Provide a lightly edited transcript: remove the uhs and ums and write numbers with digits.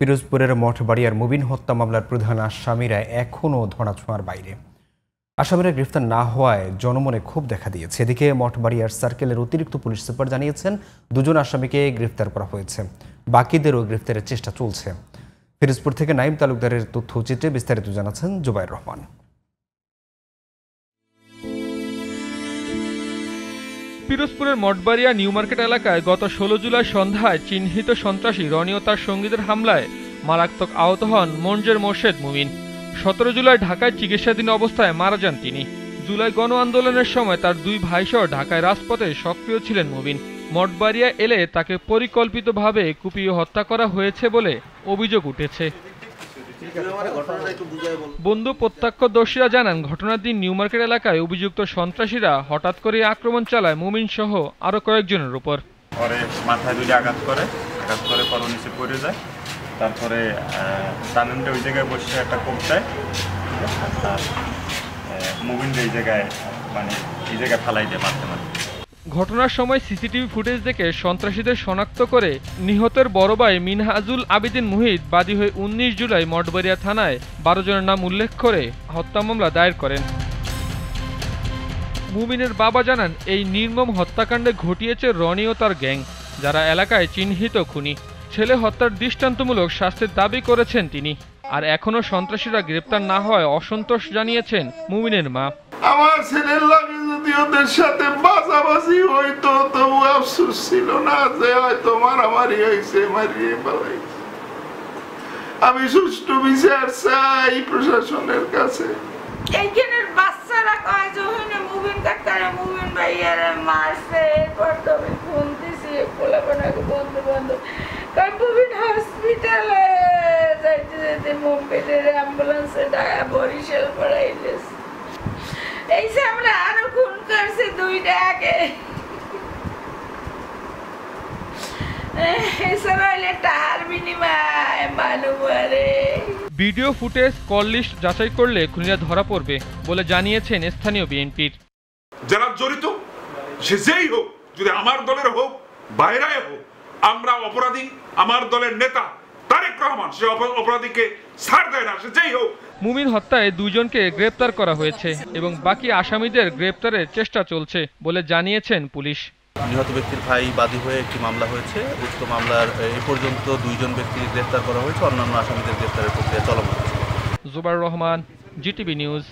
পিরোজপুরের মঠবাড়িয়ার মুবিন হত্যা মামলার প্রধান আসামিরা এখনও ধরাছোঁয়ার বাইরে। আসামিরা গ্রেফতার না হওয়ায় জনমনে ক্ষোভ দেখা দিয়েছে। এদিকে মঠবাড়িয়ার সার্কেলের অতিরিক্ত পুলিশ সুপার জানিয়েছেন 2 জন আসামিকে গ্রেফতার করা হয়েছে, বাকিদেরও গ্রেফতারের চেষ্টা চলছে। পিরোজপুর থেকে নাইম তালুকদারের তথ্যচিত্রে বিস্তারিত জানাচ্ছেন জুবাইর রহমান। পিরোজপুরের মঠবাড়িয়া নিউ মার্কেট এলাকায় গত 16 জুলাই সন্ধ্যায় চিহ্নিত সন্ত্রাসী রনি ও তার সঙ্গীদের হামলায় মারাত্মক আহত হন মঞ্জের মোর্শেদ মুমিন। 17 জুলাই ঢাকায় চিকিৎসাধীন অবস্থায় মারা যান তিনি। জুলাই গণ আন্দোলনের সময় তার 2 ভাইসহ ঢাকায় রাজপথে সক্রিয় ছিলেন মুমিন। মঠবাড়িয়া এলে তাকে পরিকল্পিতভাবে কুপিয়ে হত্যা করা হয়েছে বলে অভিযোগ উঠেছে। বন্ধু প্রত্যক্ষদর্শীরা জানান, ঘটনার দিন নিউ মার্কেট এলাকায় অভিযুক্ত সন্ত্রাসীরা হঠাৎ করে আক্রমণ চালায় মুমিন সহ আরো কয়েকজনের উপর। মাথায় 2টা আঘাত করে পর নিচে পড়ে যায়। তারপরে তানন্দে ওই জায়গায় বসে একটা কোপ দেয়, মুমিন এই জায়গায় ফালাই দেয় মারতে মারতে। ঘটনার সময় সিসিটিভি ফুটেজ দেখে সন্ত্রাসীদের শনাক্ত করে নিহতের বড় ভাই মিনহাজুল আবিদিন মুহিত বাদী হয়ে 19 জুলাই মঠবাড়িয়া থানায় 12 জনের নাম উল্লেখ করে হত্যা মামলা দায়ের করেন। মুমিনের বাবা জানান, এই নির্মম হত্যাকাণ্ডে ঘটিয়েছে রনি ও তার গ্যাং, যারা এলাকায় চিহ্নিত খুনি। ছেলে হত্যার দৃষ্টান্তমূলক শাস্তির দাবি করেছেন তিনি। আর এখনো সন্ত্রাসীরা গ্রেপ্তার না হওয়ায় অসন্তোষ জানিয়েছেন মুমিনের মা। আমার ছেলের লাগে যদি ওদের সাথে বাজাবাজি হইতো তবু আফসোস ছিল না যে হয়তো মারামারি হয়েছে, মারিয়ে পালাইছে। আমি সুষ্ঠু বিচার চাই প্রশাসনের কাছে। এইখানের বাচ্চারা কয় যে ওখানে মুবিন কাকারা মুবিন ভাইয়ারা মারছে, এরপর তো আমি ফোন দিছি পোলাপানাকে বন্ধু বান্ধব কয় মুবিন হসপিটালে যাইতে যেতে মুম্বাইয়ের অ্যাম্বুলেন্সে ঢাকা বরিশাল পড়াইলেছে। এই যে আমরা আরো খুন করছে 2টা আগে। ভিডিও ফুটেজ কল লিস্ট যাচাই করলে খুনিরা ধরা পড়বে বলে জানিয়েছেন স্থানীয় বিএনপির। যারা জড়িত সে যেই হোক, যদি আমার দলের হোক বাইরে হোক, আমরা অপরাধী, আমার দলের নেতা তারেক রহমান সে অপরাধীকে ছাড় দেয় না, সে যেই হোক। মুমিন হত্যায় 2 জনকে গ্রেপ্তার করা হয়েছে এবং বাকি আসামিদের গ্রেপ্তারের চেষ্টা চলছে বলে জানিয়েছেন পুলিশ। নিহত ব্যক্তির ভাই বাদী হয়ে একটি মামলা হয়েছে। উক্ত মামলার এ পর্যন্ত 2 জন ব্যক্তিকে গ্রেপ্তার করা হয়েছে, অন্যান্য আসামিদের গ্রেপ্তারের প্রক্রিয়া চলমান আছে। Zubair Rahman, GTV news.